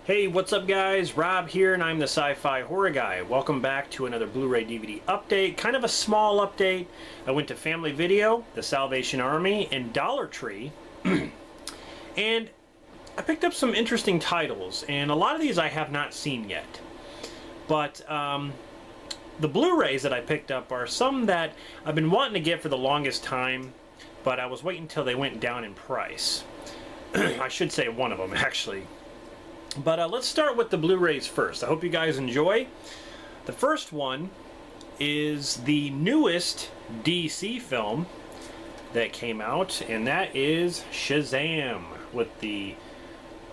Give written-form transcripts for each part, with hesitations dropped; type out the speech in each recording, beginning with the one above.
Hey, what's up guys? Rob here, and I'm the Sci-Fi Horror Guy. Welcome back to another Blu-ray DVD update. Kind of a small update. I went to Family Video, the Salvation Army, and Dollar Tree. And I picked up some interesting titles, and a lot of these I have not seen yet. But the Blu-rays that I picked up are some that I've been wanting to get for the longest time, but I was waiting until they went down in price. I should say one of them, actually. But let's start with the Blu-rays first. I hope you guys enjoy. The first one is the newest DC film that came out, and that is Shazam, with the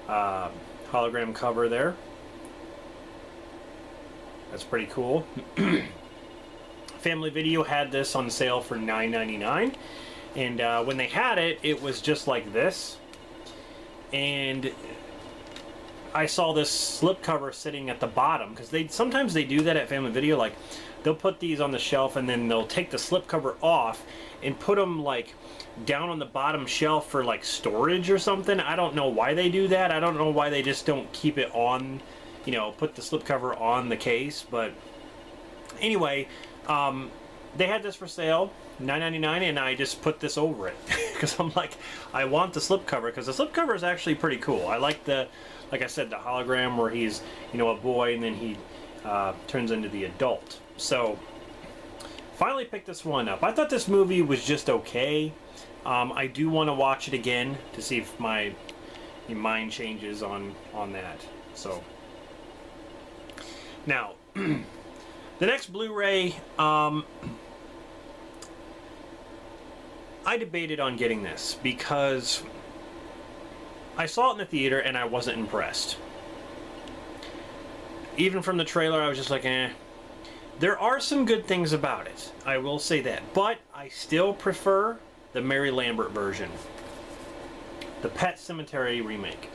hologram cover there. That's pretty cool. Family Video had this on sale for $9.99, and when they had it, it was just like this. And I saw this slipcover sitting at the bottom, because sometimes they do that at Family Video. Like, they'll put these on the shelf and then they'll take the slipcover off and put them like down on the bottom shelf for like storage or something. I don't know why they do that. I don't know why they just don't keep it on, you know, put the slipcover on the case. But anyway, they had this for sale, $9.99, and I just put this over it because I'm like, I want the slipcover, because the slipcover is actually pretty cool. I like the, like I said, the hologram where he's, you know, a boy and then he turns into the adult. So finally picked this one up. I thought this movie was just okay. I do want to watch it again to see if my mind changes on that. So now the next Blu-ray, I debated on getting this because I saw it in the theater and I wasn't impressed. Even from the trailer, I was just like, eh. There are some good things about it, I will say that, but I still prefer the Mary Lambert version, the Pet Sematary remake.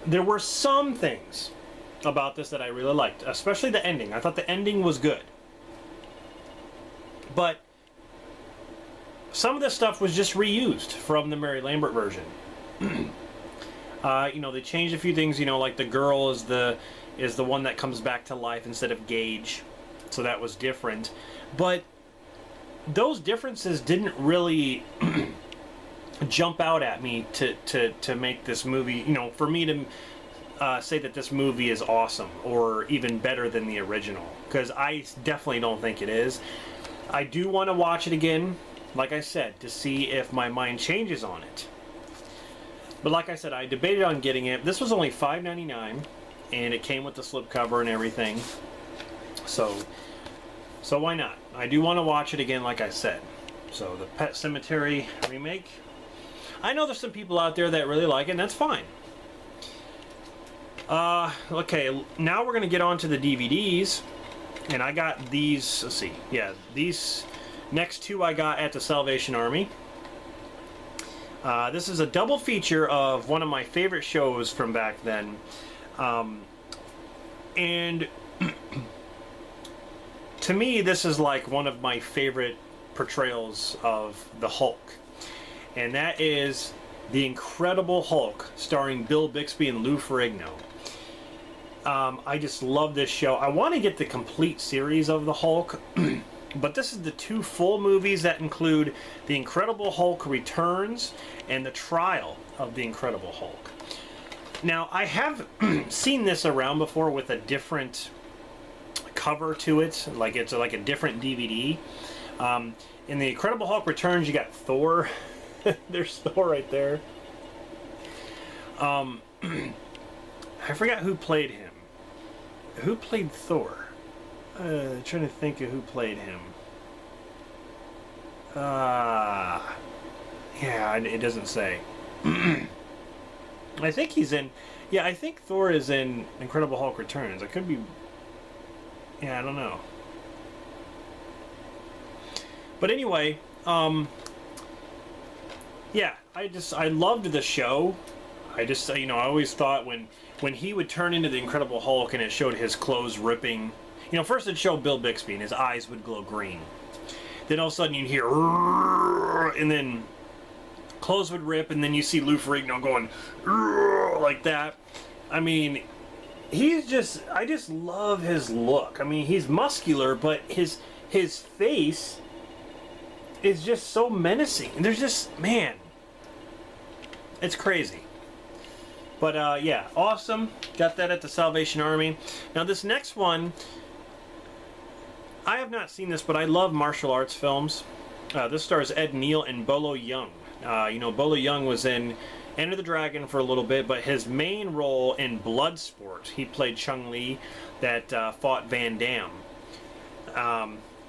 There were some things about this that I really liked, especially the ending. I thought the ending was good, but some of this stuff was just reused from the Mary Lambert version. You know, they changed a few things. You know, like the girl is the one that comes back to life instead of Gage, so that was different. But those differences didn't really jump out at me to make this movie, you know, for me to say that this movie is awesome or even better than the original, because I definitely don't think it is. I do want to watch it again, like I said, to see if my mind changes on it. But like I said, I debated on getting it. This was only $5.99, and it came with the slipcover and everything. So why not? I do want to watch it again, like I said. So the Pet Sematary remake. I know there's some people out there that really like it, and that's fine. Okay, now we're going to get on to the DVDs. And I got these, let's see. Yeah, these next two I got at the Salvation Army. This is a double feature of one of my favorite shows from back then. And to me, this is like one of my favorite portrayals of the Hulk. And that is The Incredible Hulk, starring Bill Bixby and Lou Ferrigno. I just love this show. I want to get the complete series of the Hulk. But this is the two full movies that include The Incredible Hulk Returns and The Trial of the Incredible Hulk. Now, I have seen this around before with a different cover to it, like it's like a different DVD. In The Incredible Hulk Returns, you got Thor. There's Thor right there. I forgot who played him. Who played Thor? Trying to think of who played him. Yeah, it doesn't say. I think he's in... Yeah, I think Thor is in Incredible Hulk Returns. I could be... Yeah, I don't know. But anyway, yeah, I loved the show. I just, you know, I always thought when he would turn into the Incredible Hulk and it showed his clothes ripping... You know, first it showed Bill Bixby and his eyes would glow green. Then all of a sudden you'd hear, and then clothes would rip, and then you see Lou Ferrigno going like that. I mean, he's just, I just love his look. I mean, he's muscular, but his face is just so menacing. And there's just, man, it's crazy. But yeah, awesome. Got that at the Salvation Army. Now this next one, I have not seen this, but I love martial arts films. This stars Ed Neal and Bolo Young. You know, Bolo Young was in Enter the Dragon for a little bit, but his main role in Bloodsport, he played Chung Li that fought Van Damme.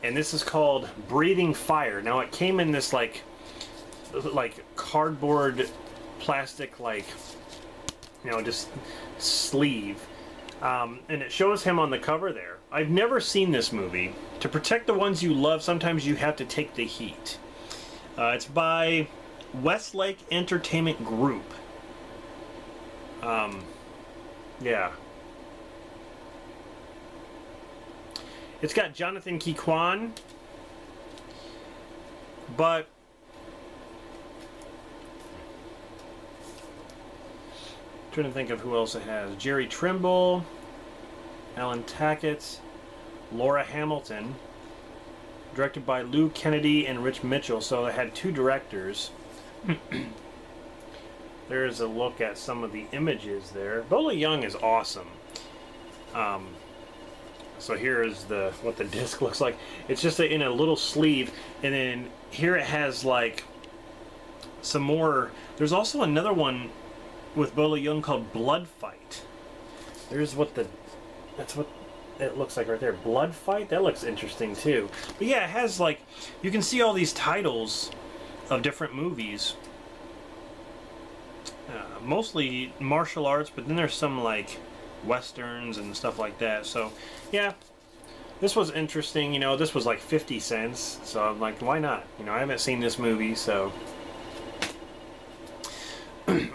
And this is called Breathing Fire. Now it came in this like cardboard, plastic, like, you know, just sleeve. And it shows him on the cover there. I've never seen this movie. To protect the ones you love, sometimes you have to take the heat. It's by Westlake Entertainment Group. Yeah. It's got Jonathan Key-Kwan, but I'm trying to think of who else it has. Jerry Trimble, Alan Tackett, Laura Hamilton, directed by Lou Kennedy and Rich Mitchell. So it had two directors. There's a look at some of the images there. Bolo Young is awesome. So here is what the disc looks like. It's just in a little sleeve, and then here it has like some more. There's also another one with Bolo Young called Blood Fight. There's that's what it looks like right there. Blood Fight. That looks interesting too. But yeah, it has like, you can see all these titles of different movies. Mostly martial arts, but then there's some like westerns and stuff like that. So yeah, this was interesting. You know, this was like 50 cents, so I'm like, why not? You know, I haven't seen this movie, so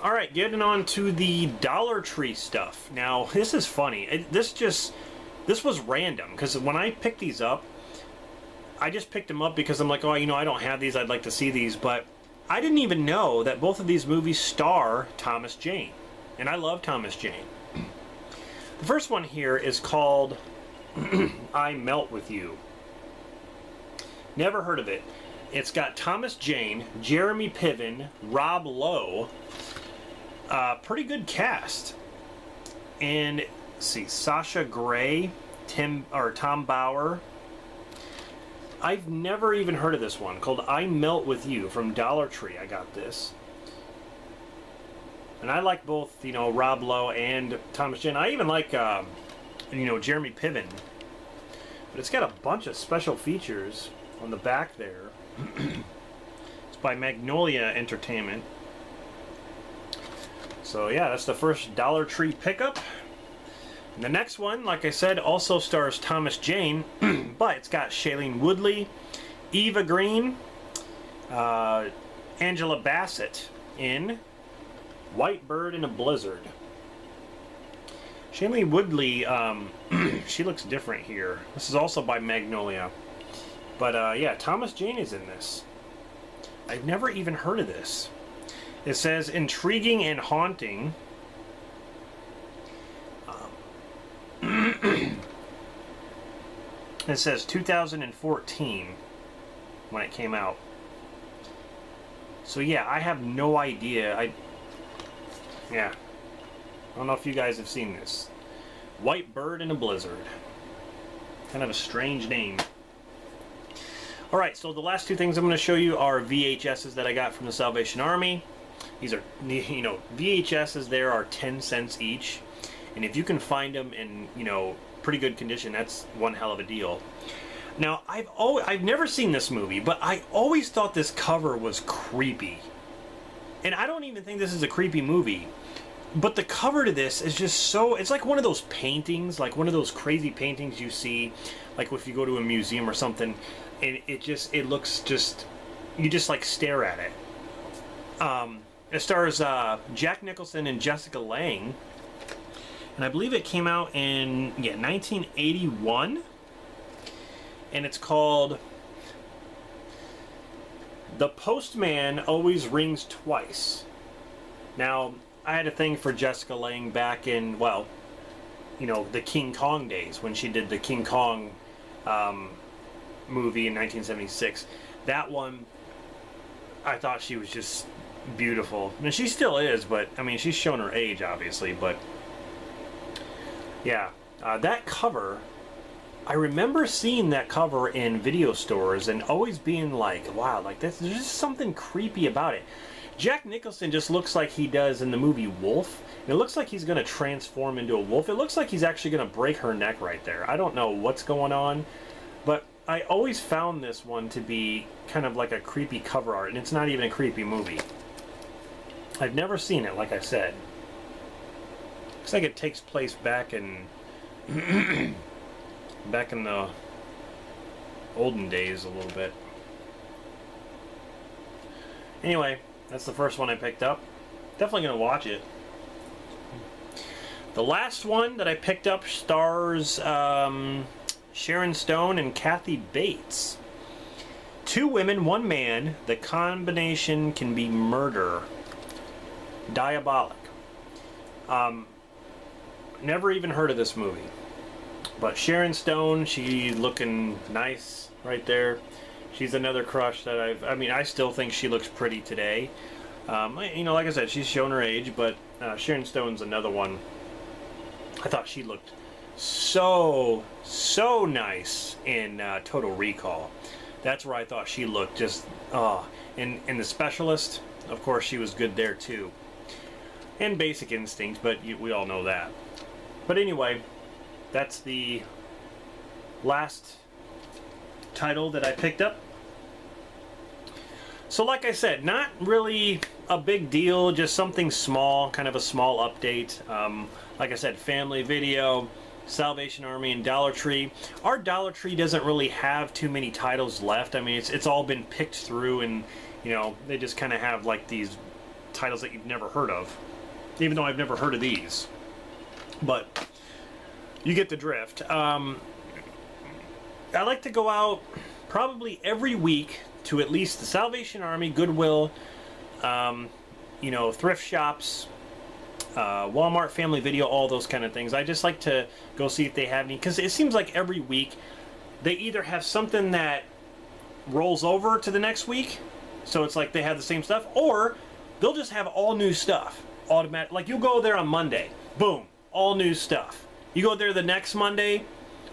all right, getting on to the Dollar Tree stuff. Now this is funny. This was random, because when I picked these up, I just picked them up because I'm like, oh, you know, I don't have these, I'd like to see these. But I didn't even know that both of these movies star Thomas Jane, and I love Thomas Jane. The first one here is called I Melt With You. Never heard of it. It's got Thomas Jane, Jeremy Piven, Rob Lowe. Pretty good cast. And let's see, Sasha Grey, Tom Bauer. I've never even heard of this one, called I Melt With You, from Dollar Tree. I got this. And I like both, you know, Rob Lowe and Thomas Jane. I even like, you know, Jeremy Piven. But it's got a bunch of special features on the back there. It's by Magnolia Entertainment. So yeah, that's the first Dollar Tree pickup. And the next one, like I said, also stars Thomas Jane, but it's got Shailene Woodley, Eva Green, Angela Bassett in White Bird in a Blizzard. Shailene Woodley, she looks different here. This is also by Magnolia. But yeah, Thomas Jane is in this. I've never even heard of this. It says intriguing and haunting. It says 2014 when it came out. So yeah, I have no idea. Yeah. I don't know if you guys have seen this. White Bird in a Blizzard. Kind of a strange name. Alright, so the last two things I'm going to show you are VHSs that I got from the Salvation Army. These are, you know, VHSs there are 10 cents each. And if you can find them in, you know, pretty good condition, that's one hell of a deal. Now, I've never seen this movie, but I always thought this cover was creepy. And I don't even think this is a creepy movie. But the cover to this is just so, it's like one of those paintings, like one of those crazy paintings you see, like if you go to a museum or something, and it looks just, you just like stare at it. It stars Jack Nicholson and Jessica Lange. And I believe it came out in, 1981. And it's called The Postman Always Rings Twice. Now, I had a thing for Jessica Lange back in, well, you know, the King Kong days, when she did the King Kong movie in 1976. That one, I thought she was just beautiful. And she still is, but, I mean, she's shown her age, obviously, but, yeah. That cover, I remember seeing that cover in video stores and always being like, wow, like, there's just something creepy about it. Jack Nicholson just looks like he does in the movie Wolf. It looks like he's going to transform into a wolf. It looks like he's actually going to break her neck right there. I don't know what's going on, but I always found this one to be kind of like a creepy cover art, and it's not even a creepy movie. I've never seen it, like I said. Looks like it takes place back in back in the olden days a little bit. Anyway, that's the first one I picked up. Definitely gonna watch it. The last one that I picked up stars Sharon Stone and Kathy Bates. Two women, one man. The combination can be murder. Diabolic. Never even heard of this movie. But Sharon Stone, she looking nice right there. She's another crush that I still think she looks pretty today. You know, like I said, she's shown her age, but Sharon Stone's another one. I thought she looked so nice in Total Recall. That's where I thought she looked just, and The Specialist, of course, she was good there too. And Basic Instinct, but we all know that. But anyway, that's the last title that I picked up. So like I said, not really a big deal, just something small, kind of a small update. Like I said, Family Video, Salvation Army, and Dollar Tree. Our Dollar Tree doesn't really have too many titles left. I mean, it's all been picked through, and you know, they just kind of have like these titles that you've never heard of, even though I've never heard of these. But you get the drift. I like to go out probably every week to at least the Salvation Army, Goodwill, you know, thrift shops, Walmart, Family Video, all those kind of things. I just like to go see if they have any, because it seems like every week they either have something that rolls over to the next week, so it's like they have the same stuff, or they'll just have all new stuff automatic. Like, you'll go there on Monday, boom, all new stuff. You go there the next Monday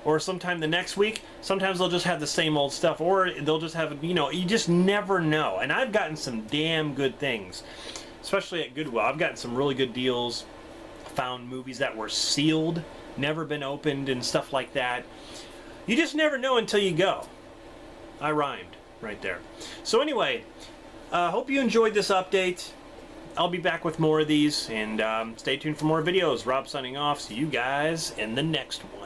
or sometime the next week, sometimes they'll just have the same old stuff, or they'll just have, you know, you just never know. And I've gotten some damn good things, especially at Goodwill. I've gotten some really good deals, found movies that were sealed, never been opened, and stuff like that. You just never know until you go. I rhymed right there. So anyway, hope you enjoyed this update. I'll be back with more of these, and stay tuned for more videos. Rob signing off. See you guys in the next one.